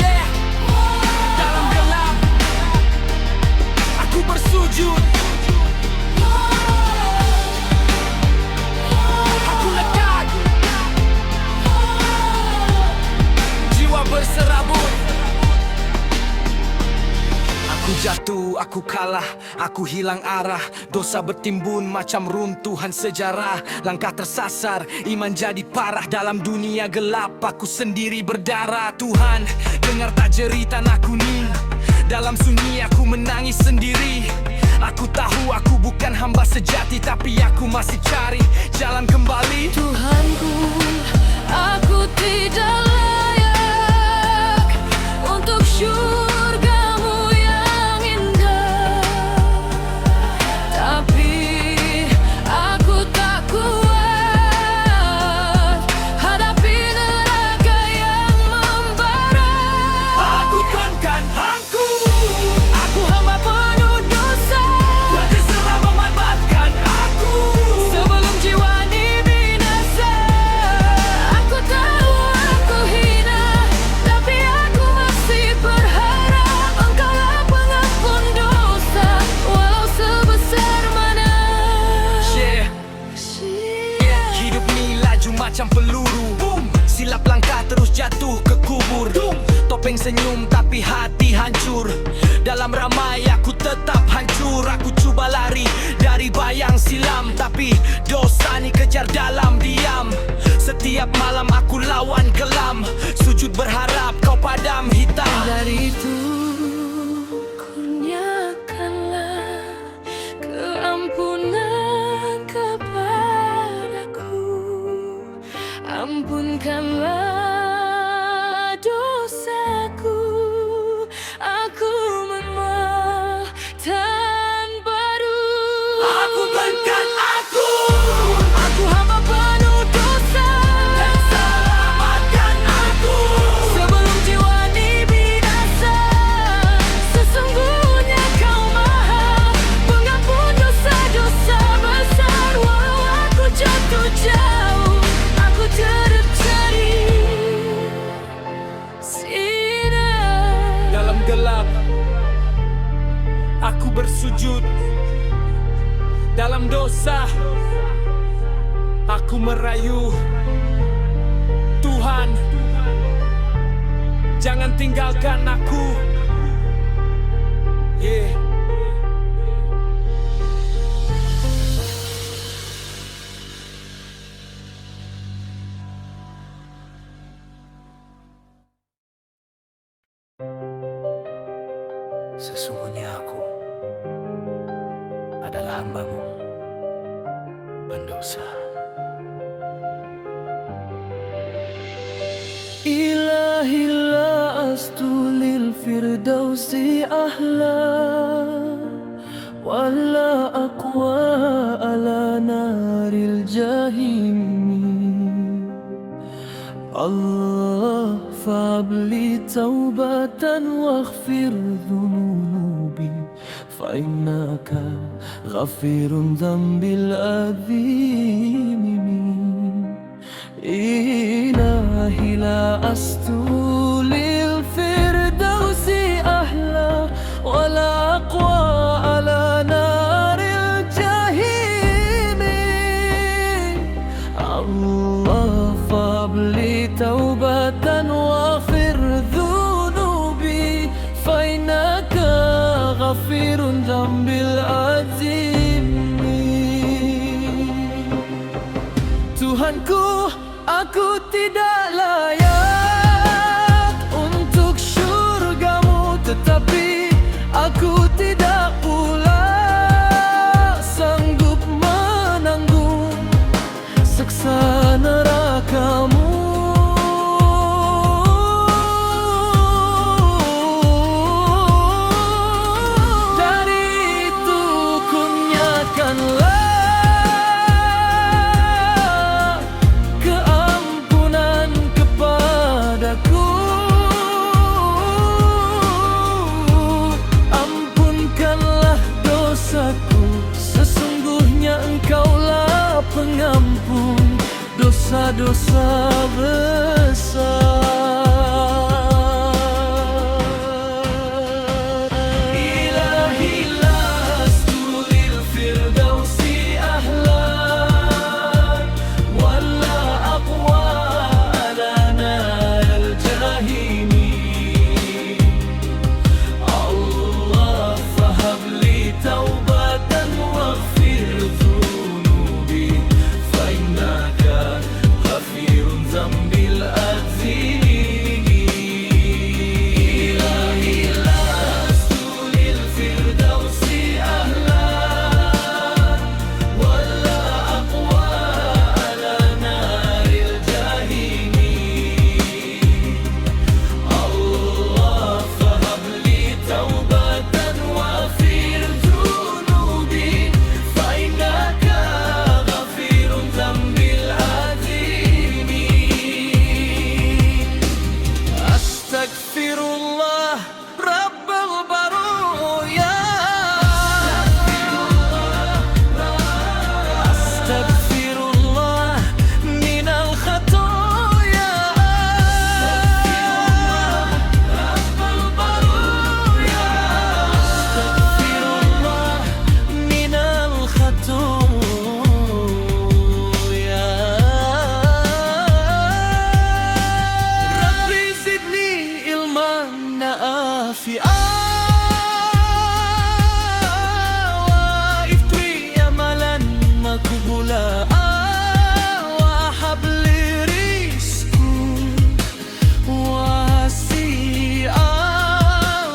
Yeah. Dalam gelap, aku bersujud. Aku lekat, jiwa berserabut. Aku jatuh, aku kalah, aku hilang arah. Dosa bertimbun macam runtuhan sejarah. Langkah tersasar, iman jadi parah. Dalam dunia gelap, aku sendiri berdarah. Tuhan, dengar tak jeritan aku ni. Dalam sunyi aku menangis sendiri. Aku tahu aku bukan hamba sejati, tapi aku masih cari jalan kembali. Tuhanku, aku tidak layak untuk surgamu yang indah, tapi aku tak kuat hadapi neraka yang membara. Ampunkan aku, Aku hamba penuh dosa, dan selamatkan aku. sebelum jiwa ini binasa. Aku tahu aku hina, tapi aku masih berharap Engkaulah pengampun dosa, walau sebesar mana. Hidup ni laju macam peluru, boom. Silap langkah terus jatuh ke kubur, boom. Topeng senyum tapi hati hancur. Dalam ramai aku tetap hancur. Aku cuba lari dari bayang silam, tapi dosa ni kejar dalam diam. Setiap malam aku lawan kelam, sujud berharap kau padam hitam. Dari itu kurniakanlah keampunan kepadaku, ampunkanlah dosaku. Aku memang tan baru. aku bersujud dalam dosa. Aku merayu Tuhan, jangan tinggalkan aku. Yeah. Sesungguhnya aku adalah hamba-Mu, pendosa. إلهي لا أستولي الفردوس أهلا ولا أقوى على نار الجحيم الله فهب لي توبة واغفر ذنوبي فإنك غفير ذنب الأثيم إلهي لا أستولي الفردوس أهلا ولا أقوى على نار الجحيم الله فهب لي توبة واغفر ذنوبي فإنك غفير ذنب العظيم. Tuhanku, aku tidak layak untuk syurga-Mu, tetapi aku tidak pula sanggup menanggung siksa neraka-Mu. Dari itu kurniakanlah keampunan kepadaku, ampunkanlah dosaku, sesungguhnya Engkaulah pengampun dosa-dosa besar. Ilahi la astulil firdausi ahlan wala aqwa ala naril jahimi Allah fahab li taubatan waghfir dhunubi fa innaka ghafirun zambil azimi. Ilahi la astulil firdausi ahlan wala aqwa ala naril jahimi Allah fahab li taubatan waghfir dhunubi fa innaka ghafirun zambil azimi. Astaghfirullah Rabbal baruya, Astaghfirullah minal khatoya, Rabbal baruya, Astaghfirullah minal khatoya. Rabbi zidni ilman nafi'a wa iftri amalan makbula wa habli rizqan wasi'a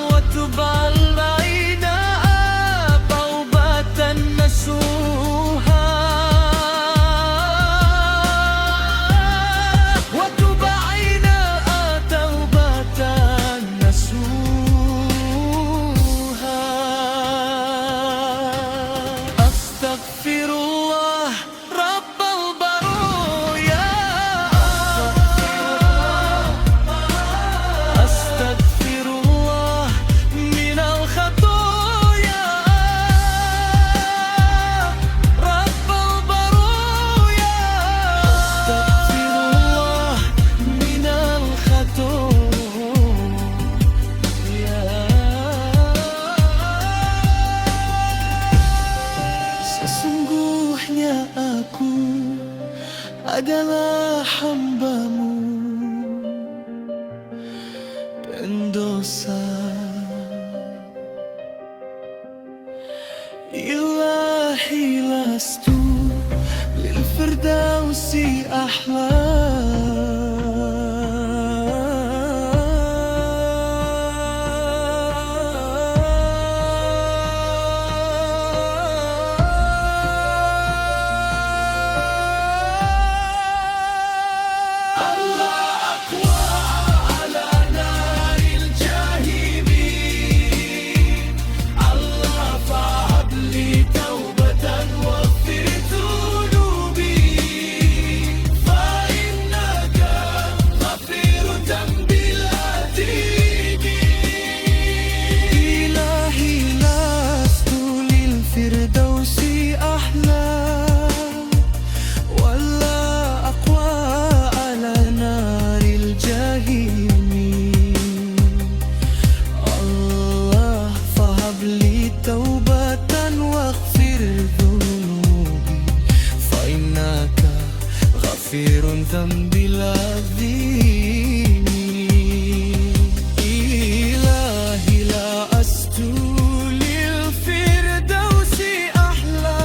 wa tub alaina taubatan nasuha wa tub alaina taubatan nasuha. dosa. Ilahi lastu lil firdausi ahla. غفير ذنبي العظيم. إلهي لا أستو للفردوس أحلى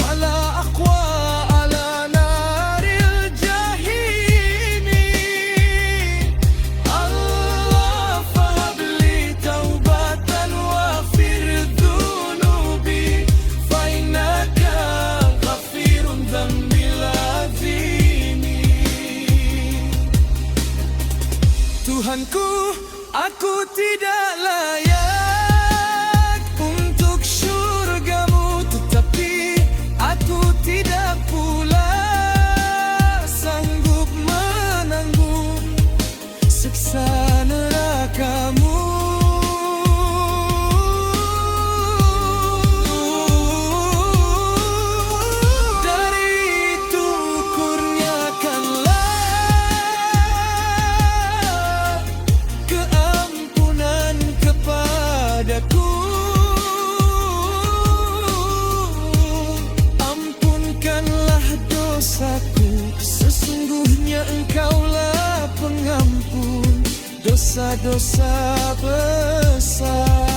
ولا أقوى على نار الجحيم. الله فهب لي توبة واغفر ذنوبي فإنك غفير ذنبي العظيم. Tuhanku, aku tidak layak untuk syurgamu, tetapi aku tidak pula sanggup menanggung siksa nerakamu. Dari itu kurniakanlah keampunan kepadaku. Ampunkanlah dosaku, sesungguhnya Engkaulah pengampun dosa-dosa besar.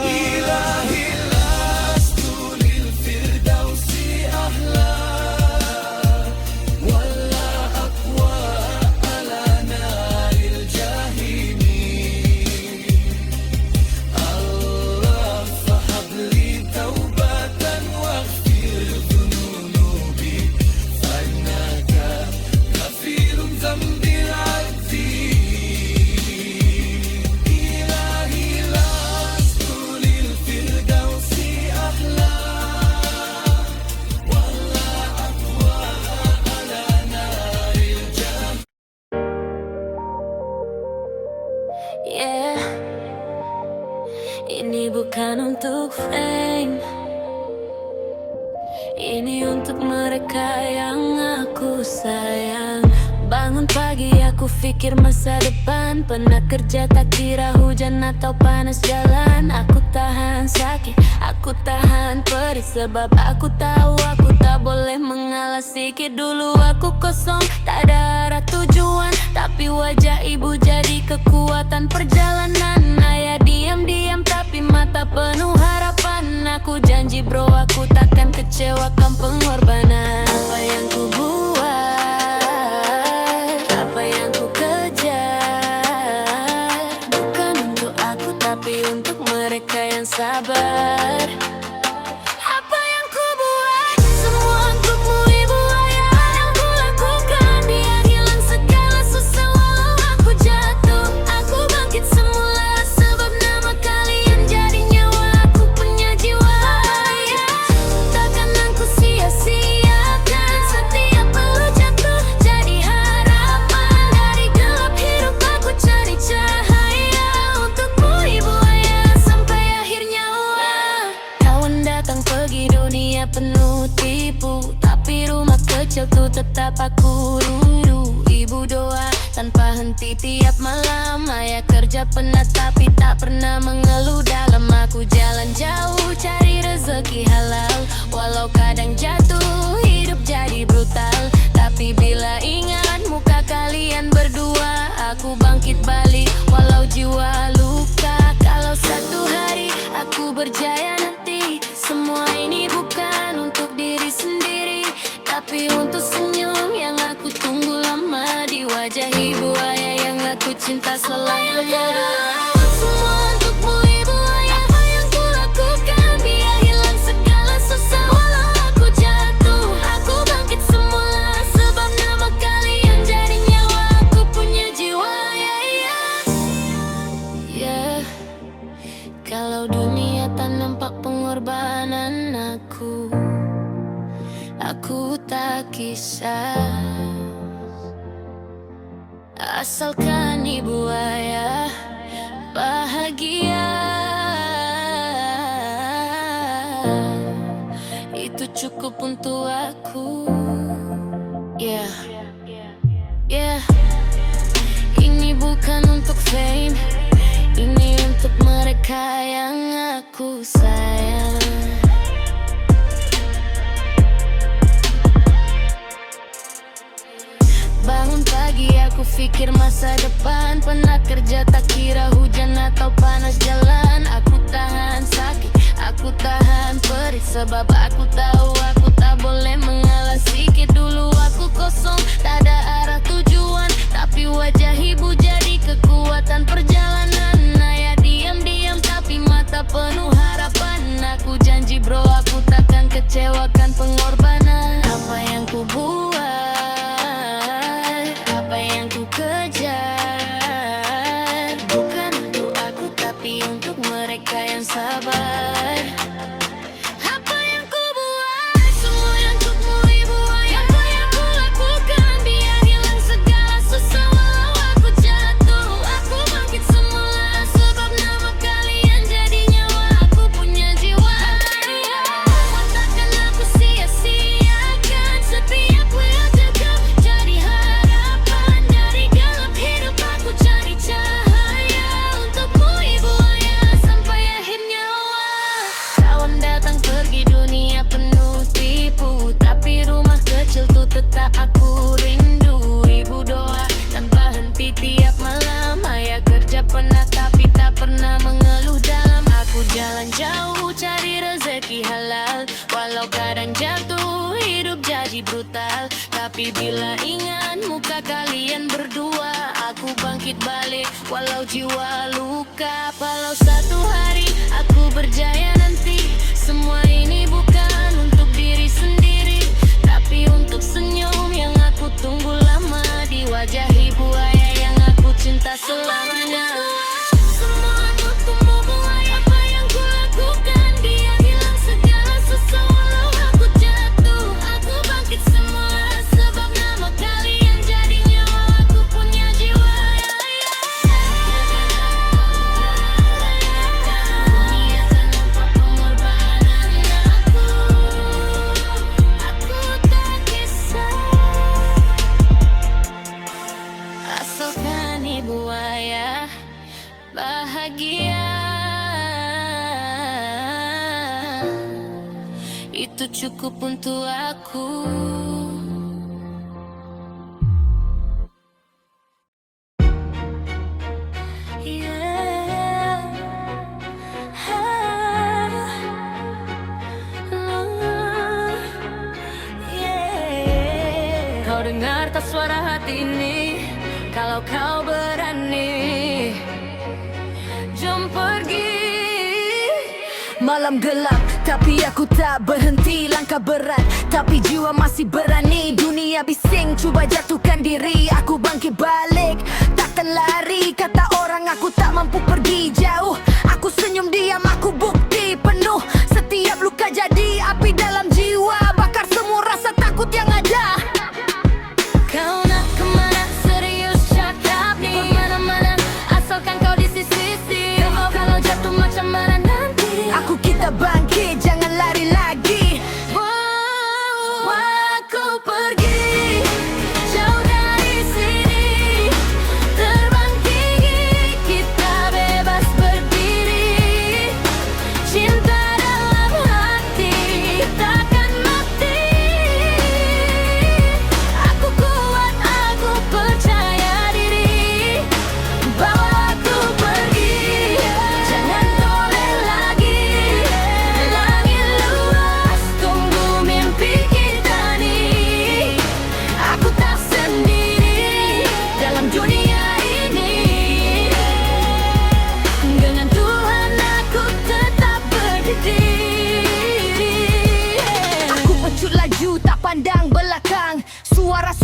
Ilahi lastu lil firdausi ahla wala aqwa ala naril jahimi. Allah fahab li taubatan waghfir dhunubi fa'innaka ghafirun dzambil azim. Ilahi lastu lil firdausi ahla wala aqwa ala naril jahimi. Yeah, ini bukan untuk fame, ini untuk mereka yang aku sayang. Bangun pagi aku pikir masa depan, pernah kerja tak kira hujan atau panas jalan. Aku tahan sakit, aku tahan perih, sebab aku tahu aku tak boleh mengalah sikit. Dulu aku kosong, tak ada arah tujuan, tapi wajah ibu jadi kekuatan perjalanan. Ayah diam-diam tapi mata penuh harapan. Aku janji bro, aku takkan kecewakan pengorbanan. Apa yang ku buat, apa yang ku kejar, bukan untuk aku tapi untuk mereka yang sabar. Apa yang ku buat, semua untukmu ibu ayah. Yang ku lakukan biar hilang segala susah walau aku jatuh. Aku bangkit semula sebab nama kalian jadi nyawa. Aku punya jiwa ayah, takkan aku sia-siakan. Setiap perlu jatuh jadi harapan. Dari gelap hidup aku cari cahaya. Untukmu ibu ayah sampai akhir nyawa. Kawan datang pergi dunia penuh tipu, tapi rumah kecil tuh tetap aku rindu. Ibu doa tanpa henti tiap malam. Ayah kerja penat tapi tak pernah mengeluh. Dalam aku jalan jauh cari rezeki halal. Walau kadang jatuh hidup jadi brutal, tapi bila ingat muka kalian bangkit balik walau jiwa luka. Kalau satu hari aku berjaya nanti, semua ini bukan untuk diri sendiri, tapi untuk senyum yang aku tunggu lama di wajah ibu ayah yang aku cinta selamanya. Semua untukmu ibu ayah, apa yang ku lakukan biar hilang segala susah. Walau aku jatuh, aku bangkit semula, sebab nama kalian jadi nyawa, aku punya jiwa. Yeah. Kalau dunia tak nampak pengorbanan aku tak kisah. Asalkan ibu ayah bahagia, itu cukup untuk aku. Yeah. Ini bukan untuk fame, ini untuk mereka yang aku sayang. Bangun pagi aku pikir masa depan, pernah kerja tak kira hujan atau panas jalan. Aku tahan sakit, aku tahan perih, sebab aku tahu aku tak boleh mengalah sikit. Dulu aku kosong, tak ada arah tujuan, tapi wajah ibu jadi kekuatan perjalanan. Ayah diam-diam tapi mata penuh harapan. Aku janji bro, aku takkan kecewakan pengorbanan. Apa yang ku buat, apa yang ku kejar, bukan untuk aku tapi untuk mereka yang sabar. Apa yang ku buat, semua untukmu ibu ayah, apa yang ku lakukan biar hilang segala susah. Walau aku jatuh, aku bangkit semula, sebab nama kalian jadi nyawa, aku punya jiwa. Takkan aku sia-siakan setiap wajah kau jadi harapan. Dari gelap hidup aku cari cahaya, untukmu ibu ayah sampai akhir nyawa. Kawan datang pergi, dunia penuh tipu, tapi rumah kecil tuh tetap aku rindu. Ibu doa tanpa henti tiap malam, ayah kerja penat tapi tak pernah mengeluh dalam. Aku jalan jauh cari rezeki halal, walau kadang jatuh hidup jadi brutal, tapi bila ingat muka kalian berdua, aku bangkit balik walau jiwa luka. Kalau satu hari aku berjaya nanti, semua ini bukan untuk diri sendiri, tapi untuk senyum yang aku tunggu lama di wajah ibu ayah yang aku cinta selamanya. Semua untukmu bu ayah, apa yang ku lakukan biar hilang segala susah. Walau aku jatuh, aku bangkit semula, sebab nama kalian jadi nyawa, aku punya jiwa. Dunia tak nampak pengorbanan aku tak kisah. Asalkan ibu ayah bahagia, itu cukup untuk aku. Kau dengar tak suara hati ini, kalau kau berani, jom pergi. Malam gelap, tapi aku tak berhenti. Langkah berat, tapi jiwa masih berani. Dunia bising, cuba jatuhkan diri. Aku bangkit balik, takkan lari. Kata orang aku tak mampu pergi jauh. Aku senyum diam, aku bukti penuh. Setiap luka jadi api dalam jiwa, bakar semua rasa takut yang ada. Kau nak kemana? Serius cakap nih, kemana-mana asalkan kau di sisi-sisi. Oh, kalau jatuh macam mana nanti? Kita bangkit, jangan lari lagi. Wow, aku pergi jauh dari sini.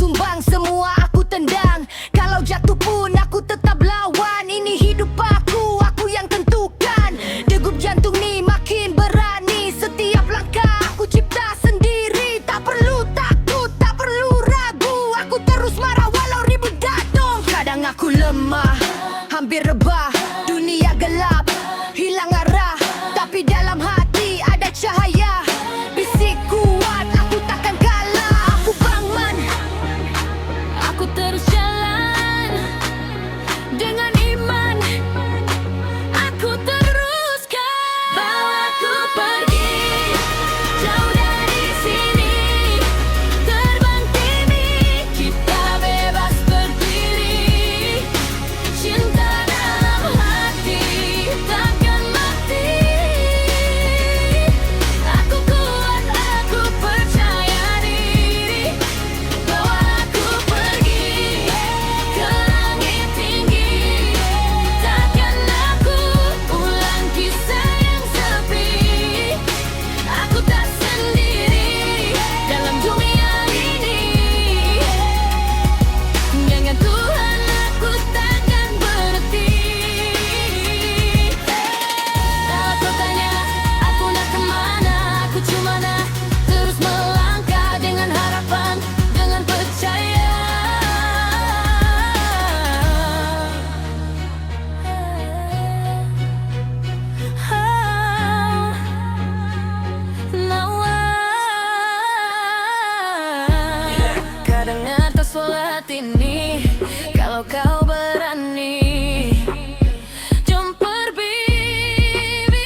tumbang, semua aku tendang. Kalau jatuh pun aku tetap lawan. Ini hidup aku yang tentukan. Degup jantung ni makin berani. Setiap langkah aku cipta sendiri. Tak perlu takut, tak perlu ragu. Aku terus marah walau ribut datang. Kadang aku lemah, hampir rebah. Dunia gelap, hilang arah. Tapi dalam hati ada cahaya. Bisik kuat, aku takkan kalah. Aku bangman, Aku terus jalan dengan iman. Aku teruskan. Bawa aku pergi jauh dari sini. Terbang tinggi, kita bebas berdiri. Cinta dalam hati takkan mati. Aku kuat, aku percaya diri. Bawa aku pergi ke langit tinggi. Takkan aku ulang kisah yang sepi. Aku tak sendiri dalam dunia ini. Dengan Tuhan aku takkan berhenti. Kalau kau tanya aku nak kemana, aku cuma nak terus melangkah dengan harapan, dengan percaya. Kadang atas sholat ini, kalau kau berani, jumper bibi.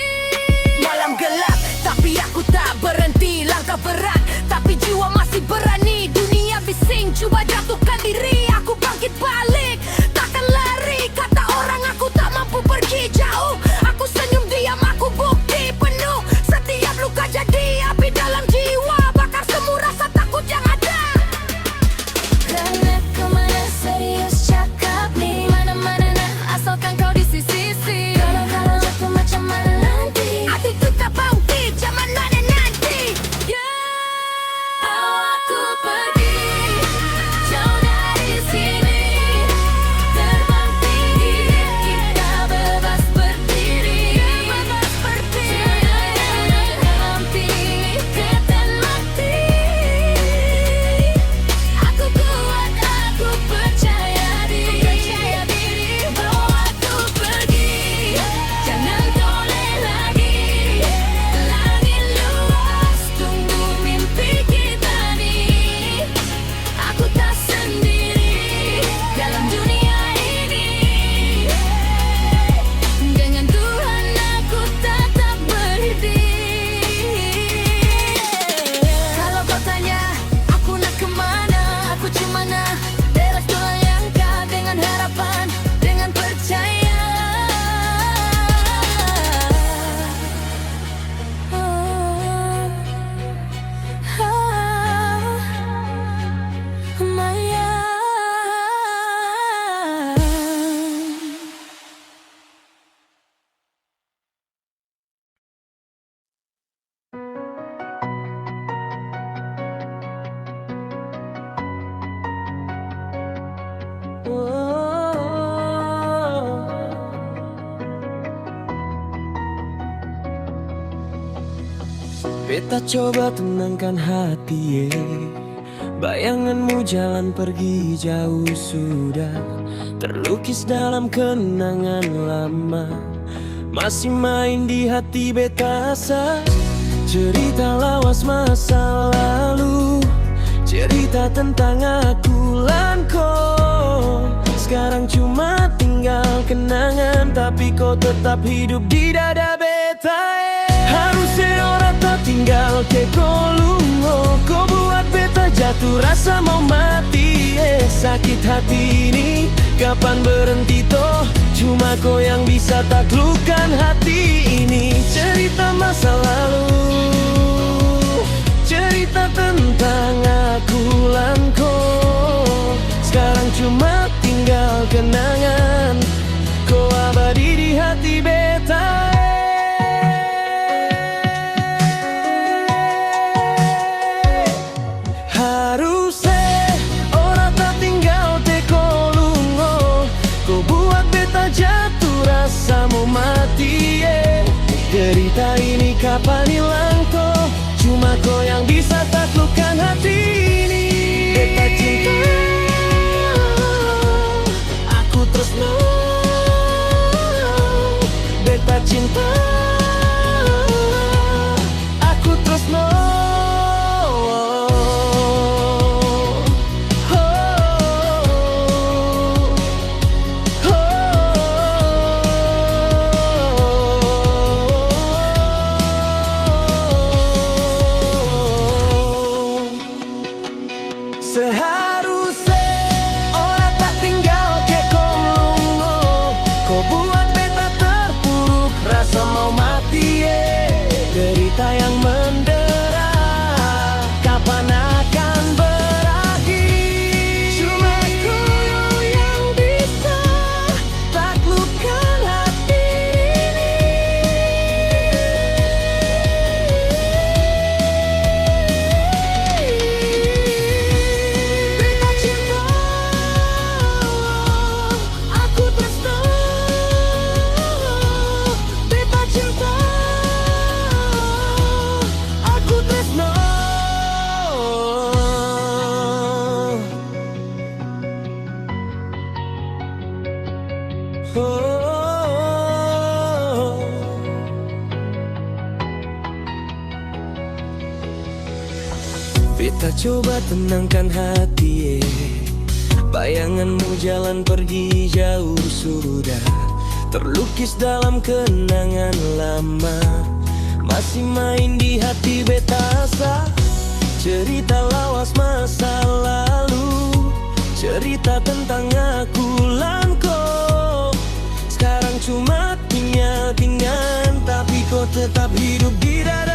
malam gelap, tapi aku tak berhenti. Langkah berat, tapi jiwa masih berani. Dunia bising, cuba jatuhkan diri. Aku bangkit balik, takkan lari. Kata orang aku tak mampu pergi jauh. Aku senyum diam, aku bukti penuh. Setiap luka jadi api dalam jiwa. Bakar semua rasa takut yang ada. Karena kau mana serius cakap nih. Mana-mana nah, asalkan kau di sisi. Kalau jatuh macam mana nanti. Hati tetap bangkit, zaman mana nanti. Bawa aku pergi jauh dari sini. Terbang tinggi, kita bebas berdiri. Dalam ikatan mati. Aku kuat, aku percaya diri. Bawa aku pergi, jangan toleh lagi. Langit luas, tunggu mimpi kita nih. Aku tak sendiri dalam dunia ini. Dengan Tuhan aku tetap berhenti. Kalau kau tanya aku nak kemana, aku cuma nak terus melangkah dengan harapan, dengan percaya. Maya. Beta coba tenangkan hati, bayanganmu jalan pergi jauh sudah terlukis dalam kenangan lama. Masih main di hati beta asa. Cerita lawas masa lalu, cerita tentang aku lan kau. Sekarang cuma tinggal kenangan, tapi kau tetap hidup di dada beta. Harusnya orang tak tinggal ke kolungo. Kau buat beta jatuh rasa mau mati. Sakit hati ini kapan berhenti toh? Cuma kau yang bisa taklukkan hati ini. Cerita masa lalu, cerita tentang aku lan kau. Sekarang cuma tinggal kenangan, kau abadi di hati beta. Harusnya Cerita ini kapan hilang kau? Cuma kau yang bisa taklukkan hati ini. Beta cinta, aku terus mau. Beta cinta, aku terus mau. Seharusnya orang tak tinggal ke kolongo. Kau buat beta terpuruk, rasa mau mati derita yang mendera, kapan akan berakhir? Cuma kau yang bisa taklukkan hati Beta coba tenangkan hati, bayanganmu jalan pergi jauh sudah terlukis dalam kenangan lama, masih main di hati beta asa. Cerita lawas masa lalu, cerita tentang aku lan kau. Sekarang cuma tinggal kenangan, tapi kau tetap hidup di dalam